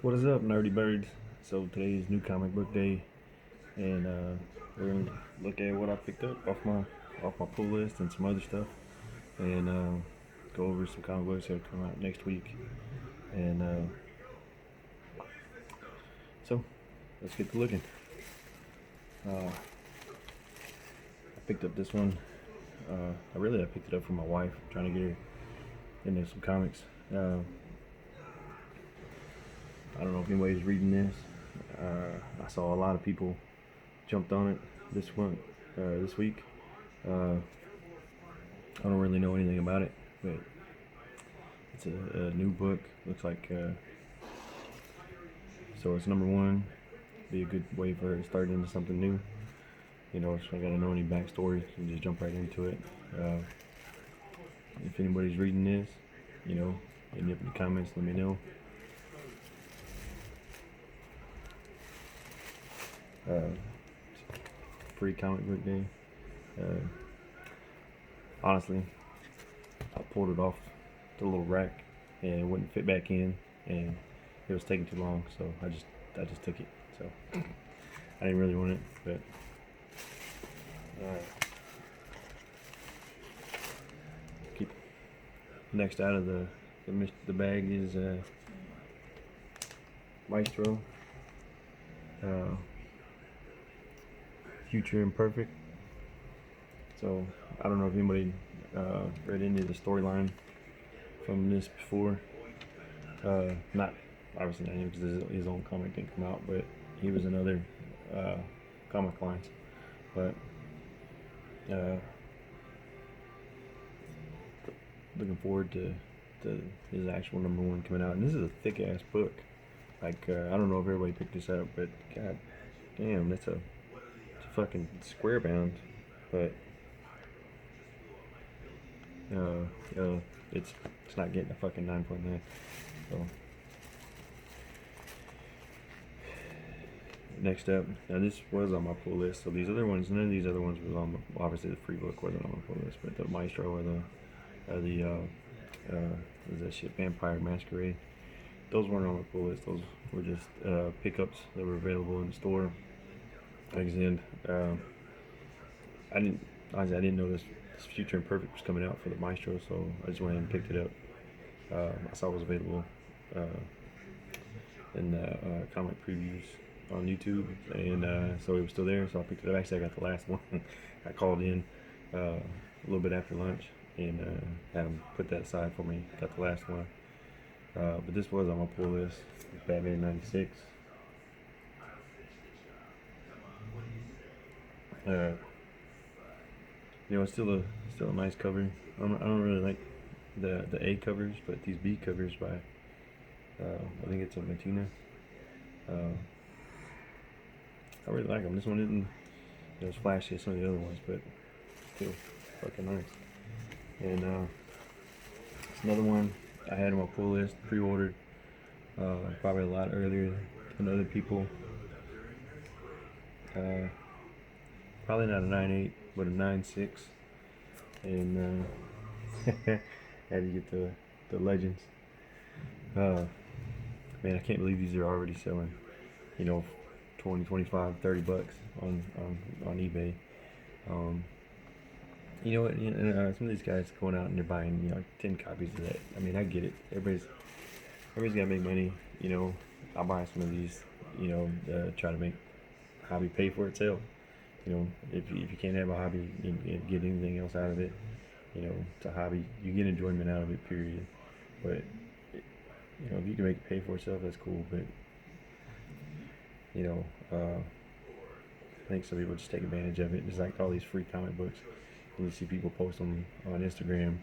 What is up, nerdy birds? So today is new comic book day, and we're gonna look at what I picked up off my pull list and some other stuff, and go over some comic books that come out next week. And so let's get to looking. I picked up this one. I picked it up for my wife, trying to get her into some comics. I don't know if anybody's reading this. I saw a lot of people jumped on it this week. Uh, I don't really know anything about it, but it's a new book. Looks like so it's number one. Be a good way for her to start into something new. You know, so I gotta know any backstory. You just jump right into it. If anybody's reading this, you know, hit me up in the comments. Let me know. Uh, Free comic book day. Uh, Honestly, I pulled it off the little rack and it wouldn't fit back in, and it was taking too long, so I just took it. So I didn't really want it, but keep next out of the bag is Maestro, uh, Future Imperfect. So I don't know if anybody read any of the storyline from this before. Not obviously not him because his own comic didn't come out, but he was in other comic lines. But uh, looking forward to his actual number one coming out. And this is a thick ass book. Like I don't know if everybody picked this up, but god damn, it's a fucking square bound. But uh, it's not getting a fucking 9.9. So next up, now this was on my pull list. So these other ones, none of these other ones was on. Obviously, the free book wasn't on my pull list, but the Maestro or the what is that shit, Vampire Masquerade. Those weren't on my pull list. Those were just pickups that were available in the store. Like I said, I didn't know this Future Imperfect was coming out for the Maestro, so I just went ahead and picked it up. I saw it was available in the comic previews on YouTube, and so it was still there, so I picked it up. Actually, I got the last one. I called in a little bit after lunch and had them put that aside for me. Got the last one. But this was on my pull list, Batman 96. You know, it's still a nice cover. I don't really like the A covers, but these B covers by I think it's a Matina. I really like them. This one isn't as flashy as some of the other ones, but still fucking nice. And it's another one I had on my pull list, pre-ordered, probably a lot earlier than other people. Probably not a 9.8, but a 9.6. And had to get the Legends. Man, I can't believe these are already selling, you know, 20, 25, 30 bucks on eBay. You know what? Some of these guys going out and they're buying, you know, like 10 copies of that. I mean, I get it. Everybody's got to make money. You know, I'll buy some of these. You know, try to make hobby pay for itself. You know, if you can't have a hobby and get anything else out of it, you know, it's a hobby. You get enjoyment out of it, period. But you know, if you can make it pay for itself, that's cool. But you know, I think some people just take advantage of it. It's like all these free comic books. And you see people post them on Instagram,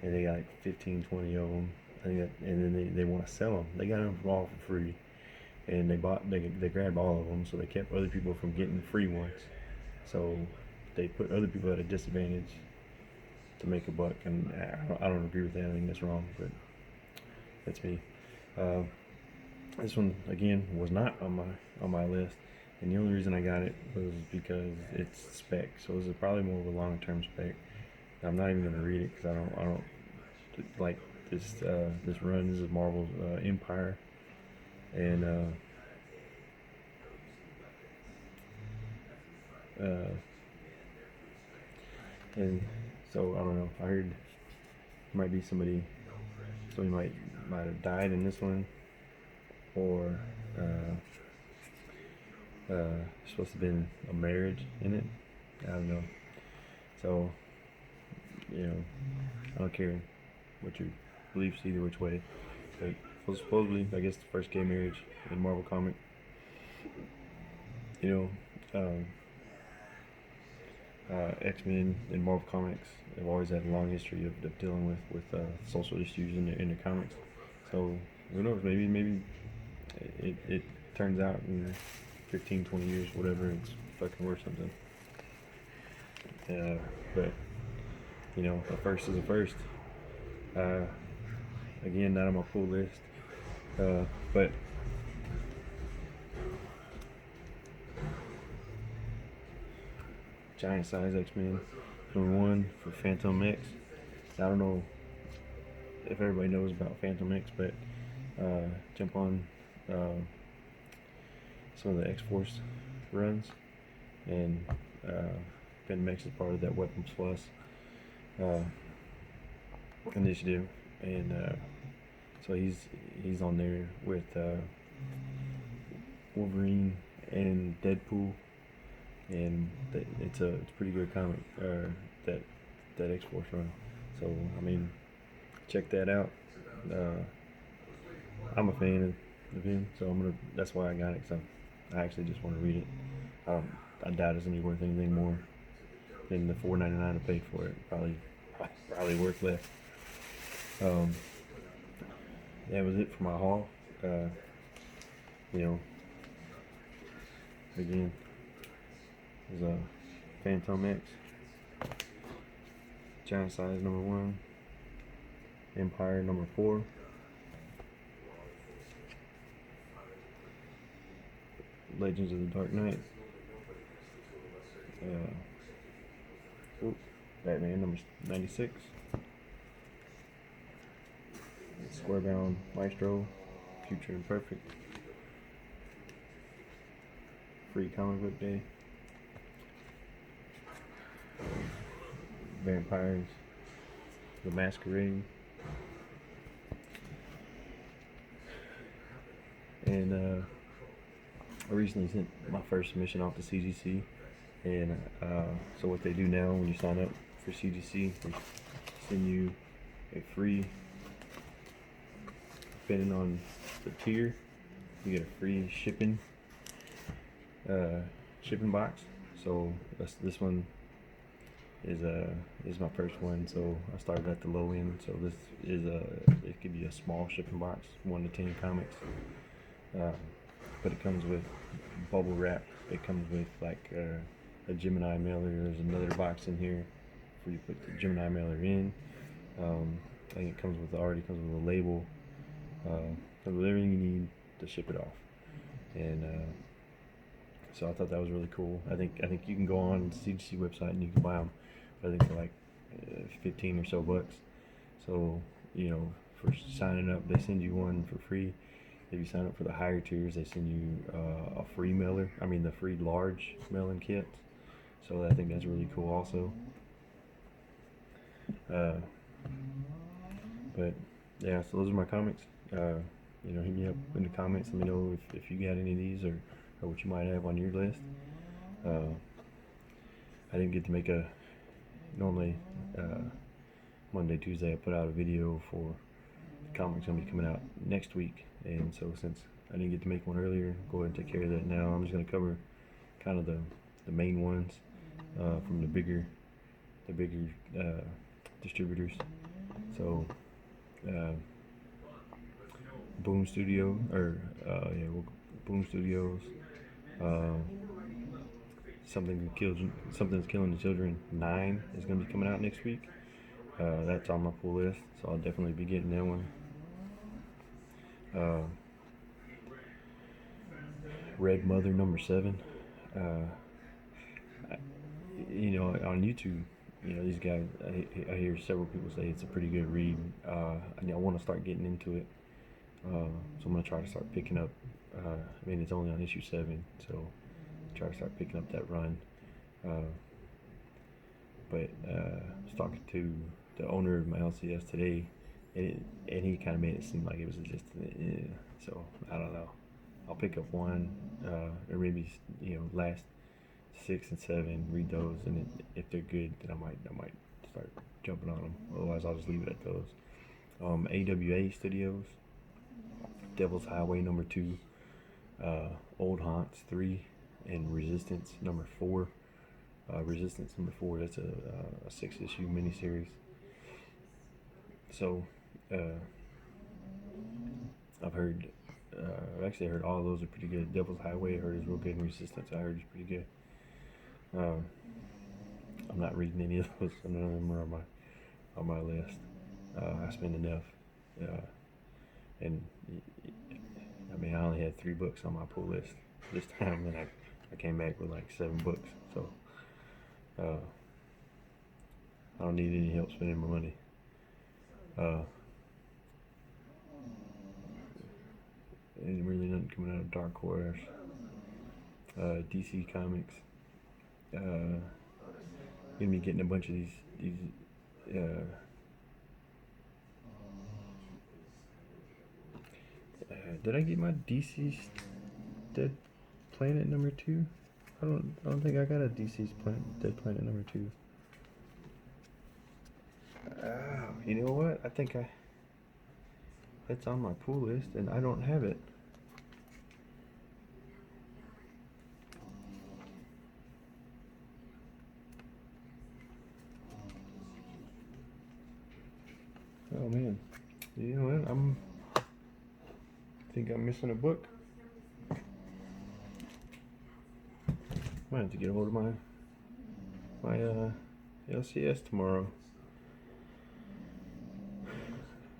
and they got like 15, 20 of them. I think and then they want to sell them. They got them all for free, and they grabbed all of them, so they kept other people from getting free ones. So they put other people at a disadvantage to make a buck, and I don't agree with that. I think that's wrong, but that's me. Uh, this one again was not on my list, and the only reason I got it was because it's spec. So this is probably more of a long-term spec. I'm not even gonna read it because I don't like this run. This is Marvel's Empire. and uh, and so I don't know. I heard might be somebody might have died in this one, or supposed to have been a marriage in it. I don't know. So I don't care what your beliefs either which way. But supposedly, I guess the first gay marriage in Marvel comic. You know, X-Men and Marvel Comics have always had a long history of dealing with social issues in their comics. So who knows? Maybe it turns out in 15, 20 years, whatever, it's fucking worth something. But a first is a first. Again, not on my pull list, but giant size X-Men #1 for Phantom X. I don't know if everybody knows about Phantom X, but jump on some of the X-Force runs, and Phantom X is part of that Weapons Plus initiative, and so he's on there with Wolverine and Deadpool, and it's a pretty good comic, that X-Force run. So I mean, check that out. I'm a fan of him, so that's why I got it. So I actually just want to read it. I doubt it's gonna be worth anything more than the $4.99 I paid for it. Probably worth less. That was it for my haul. Again, it was a Phantom X, giant size #1, Empire #4, Legends of the Dark Knight, Batman #96, Squarebound Maestro, Future Imperfect, Free Comic Book Day, Vampires, The Masquerade, and I recently sent my first submission off to CGC, and so what they do now when you sign up for CGC, they send you a free, depending on the tier, you get a free shipping box. So this one is my first one. So I started at the low end. So this is it could be a small shipping box, 1 to 10 comics. But it comes with bubble wrap. It comes with like a Gemini mailer. There's another box in here where you put the Gemini mailer in. I think it already comes with a label. Comes with everything you need to ship it off. And so I thought that was really cool. I think you can go on the CGC website and you can buy them. I think for like 15 or so bucks. So for signing up, they send you one for free. If you sign up for the higher tiers, they send you a free mailer. I mean, the free large mailing kit. So I think that's really cool also. But yeah, so those are my comics. Hit me up in the comments. Let me know if you got any of these or what you might have on your list. I didn't get to make normally Monday, Tuesday I put out a video for the comics gonna be coming out next week, and so since I didn't get to make one earlier, go ahead and take care of that now. I'm just gonna cover kind of the main ones from the bigger distributors. So Boom Studio Boom Studios. Something's Killing the Children 9 is going to be coming out next week. That's on my pull list, so I'll definitely be getting that one. Red Mother #7. On YouTube, these guys, I hear several people say it's a pretty good read. I want to start getting into it. So I'm gonna try to start picking up. I mean, it's only on issue 7, so try to start picking up that run. Uh, but I was talking to the owner of my LCS today, and he kind of made it seem like it was just, so I don't know. I'll pick up one, or maybe last 6 and 7, read those, and if they're good, then I might start jumping on them. Otherwise, I'll just leave it at those. AWA Studios, Devil's Highway #2, Old Haunts 3, and Resistance #4. Resistance #4, that's a 6-issue miniseries. So, I've heard, actually I heard all of those are pretty good. Devil's Highway I heard is real good, and Resistance I heard is pretty good. I'm not reading any of those. None of them are on my list. I spend enough, and I mean I only had 3 books on my pull list this time, and I came back with like 7 books. So I don't need any help spending my money. And really nothing coming out of Dark Horse. DC Comics. Gonna be getting a bunch of these. Did I get my DC's Dead Planet #2? I don't think I got a DC's Dead Planet #2. You know what? I think it's on my pull list, and I don't have it. Oh man, you know what? I think I'm missing a book. Might have to get a hold of my LCS tomorrow.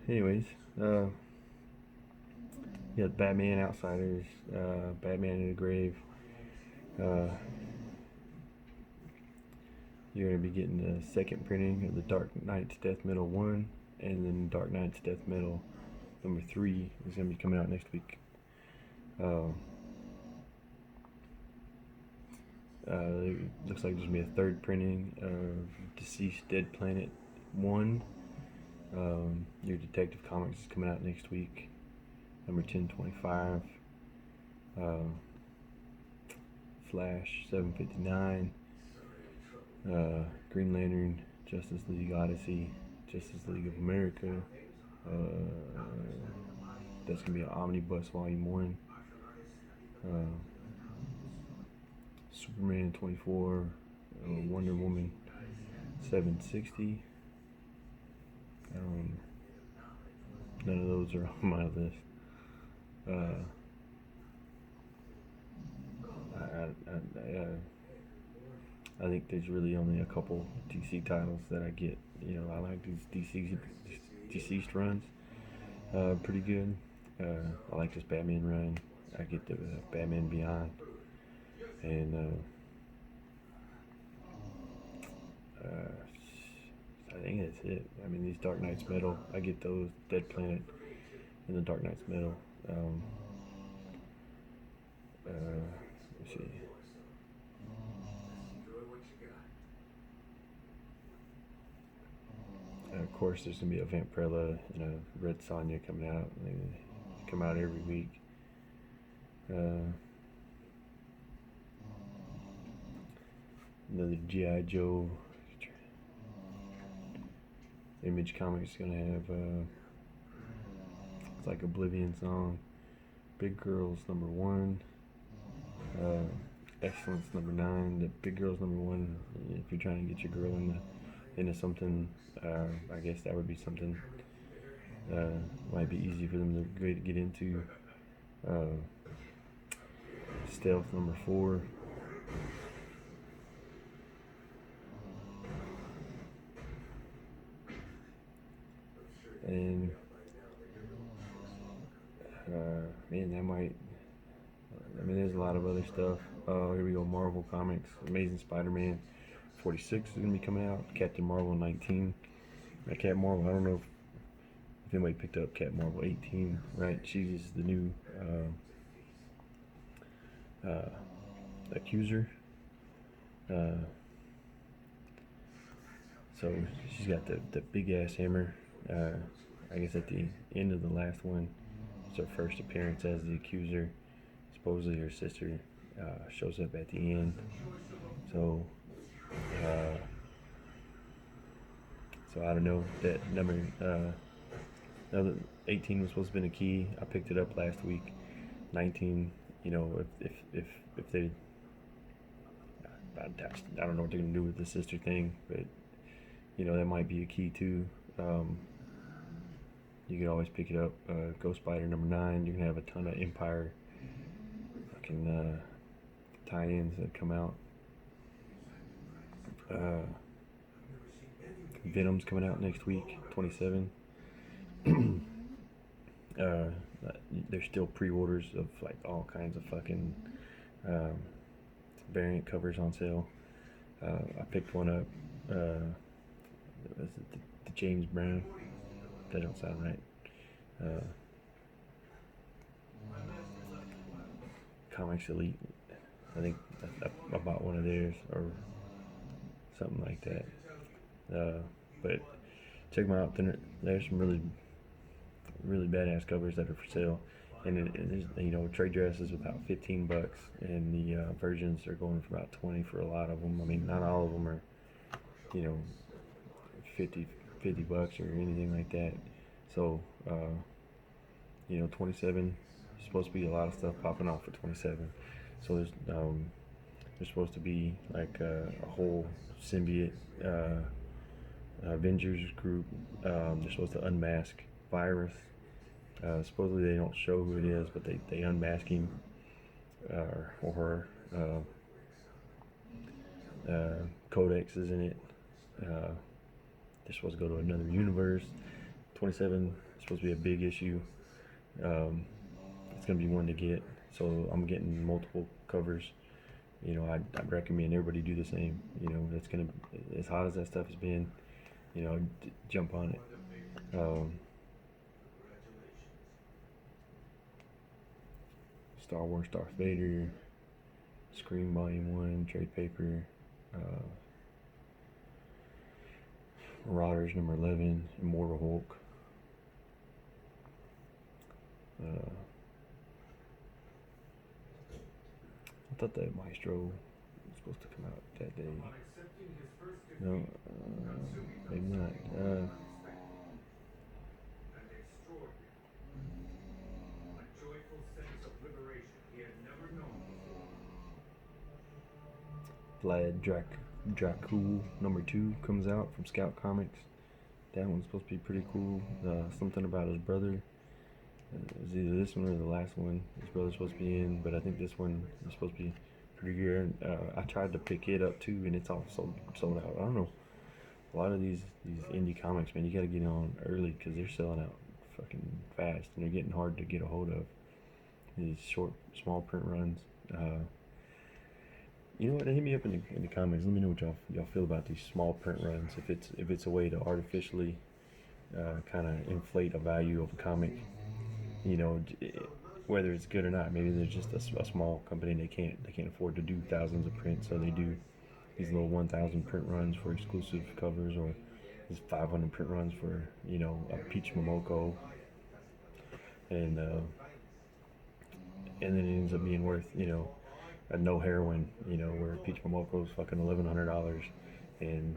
Anyways, you got Batman Outsiders, Batman in the Grave. You're going to be getting the second printing of the Dark Knight's Death Metal 1, and then Dark Knight's Death Metal #3 is going to be coming out next week. Looks like there's going to be a third printing of Deceased Dead Planet 1. Your Detective Comics is coming out next week, #1025. Flash 759. Green Lantern, Justice League Odyssey, Justice League of America. That's gonna be an omnibus volume 1. Superman 24, Wonder Woman 760. None of those are on my list. I think there's really only a couple DC titles that I get. I like these deceased runs. Pretty good. I like this Batman run. I get the Batman Beyond, and I think that's it. I mean, these Dark Knight's Metal, I get those, Dead Planet and the Dark Knight's Metal. Let's see. Of course, there's gonna be a Vampirella and a Red Sonja coming out. They come out every week. Another G.I. Joe. Image Comics is gonna have it's like Oblivion song. Big Girls #1. Excellence #9. The Big Girls #1. If you're trying to get your girl into something, I guess that would be something might be easy for them to get into. Stealth #4. And man, that might. I mean, there's a lot of other stuff. Here we go. Marvel Comics, Amazing Spider-Man 46 is gonna be coming out. Captain Marvel 19. Captain Marvel. I don't know if if anybody picked up Cat Marvel 18, right? She's the new accuser. So she's got the big ass hammer. I guess at the end of the last one, it's her first appearance as the accuser. Supposedly her sister shows up at the end. So, so I don't know that number. Now 18 was supposed to be a key. I picked it up last week. 19, you know, if they, I don't know what they're gonna do with the sister thing, but you know that might be a key too. You could always pick it up. Ghost Spider number 9. You're gonna have a ton of Empire fucking tie-ins that come out. Venom's coming out next week, 27. There's still pre-orders of like all kinds of fucking variant covers on sale. I picked one up. Was it the James Brown? That don't sound right. Comics Elite. I think I bought one of theirs or something like that. But check them out. There's some really badass covers that are for sale, and you know, trade dress is about $15, and the versions are going for about 20 for a lot of them. I mean, not all of them are, you know, 50 bucks or anything like that. So, you know, 27, supposed to be a lot of stuff popping off for 27. So there's supposed to be like a whole symbiote Avengers group. They're supposed to unmask Virus. Supposedly they don't show who it is, but they unmask him or her. Codex is in it. They're supposed to go to another universe. 27 is supposed to be a big issue. It's gonna be one to get. So I'm getting multiple covers. You know, I'd recommend everybody do the same. You know, it's gonna, as hot as that stuff has been, you know, jump on it. Star Wars Darth Vader, Scream Volume 1, trade paper, Marauders number 11, Immortal Hulk. I thought that Maestro was supposed to come out that day. No, maybe not. Vlad Dracul number 2 comes out from Scout Comics. That one's supposed to be pretty cool. Something about his brother. It's either this one or the last one his brother's supposed to be in, but I think this one is supposed to be pretty good. I tried to pick it up too, and it's all sold out. I don't know. A lot of these indie comics, man, you gotta get on early because they're selling out fucking fast, and they're getting hard to get a hold of. These short, small print runs. You know what? Hit me up in the comments. Let me know what y'all feel about these small print runs. If it's a way to artificially kind of inflate a value of a comic. You know, whether it's good or not. Maybe there's just a small company and they can't afford to do thousands of prints, so they do these little 1,000 print runs for exclusive covers, or these 500 print runs for, you know, a Peach Momoko, and then it ends up being worth, you know, a No Heroine, you know, where Peach Momoko's fucking $1,100 and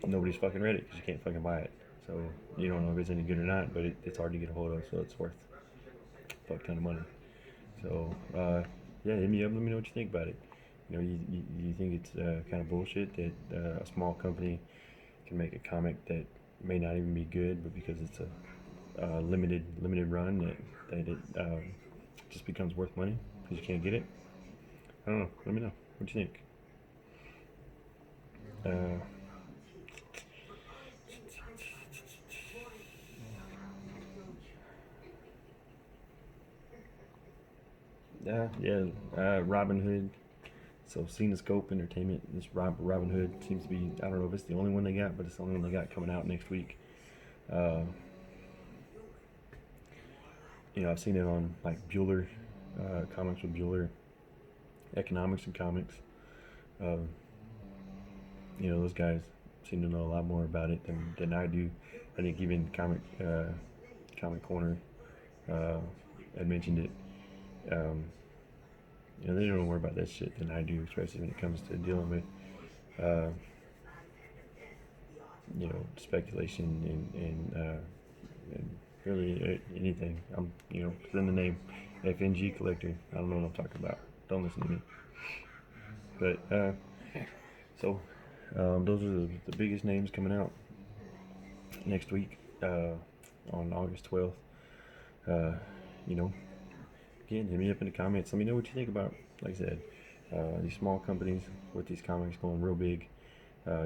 nobody's fucking read it because you can't fucking buy it. So you don't know if it's any good or not, but it's hard to get a hold of, so it's worth a fuck ton of money. So yeah, hit me up. Let me know what you think about it. You know, you think it's kind of bullshit that a small company can make a comic that may not even be good, but because it's a limited run that it just becomes worth money because you can't get it. I don't know. Let me know what you think. Robin Hood. So Cinescope Entertainment. This Robin Hood seems to be, I don't know if it's the only one they got, but it's the only one they got coming out next week. You know, I've seen it on like Bueller, comics with Bueller, economics and comics. Um, you know, those guys seem to know a lot more about it than I do. I think even Comic Corner uh, had mentioned it. Um, you know, they know more about that shit than I do, especially when it comes to dealing with, uh, you know, speculation and really anything. I'm, you know, it's in the name, FNG Collector. I don't know what I'm talking about. Don't listen to me. But so those are the biggest names coming out next week on August 12th. You know, again, hit me up in the comments. Let me know what you think about, like I said, these small companies with these comics going real big,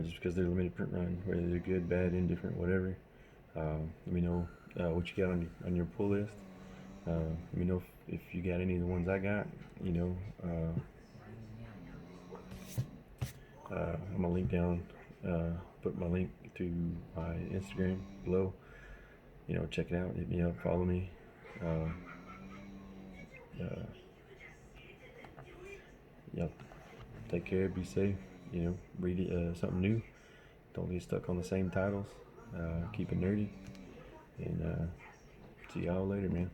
just because they're limited print run, whether they're good, bad, indifferent, whatever. Let me know what you got on your pull list. Let me know if you got any of the ones I got. You know, I'm gonna link down, put my link to my Instagram below. You know, check it out. Hit me up, follow me. Uh, uh, yep. Take care. Be safe. You know, read something new. Don't get stuck on the same titles. Keep it nerdy. And see y'all later, man.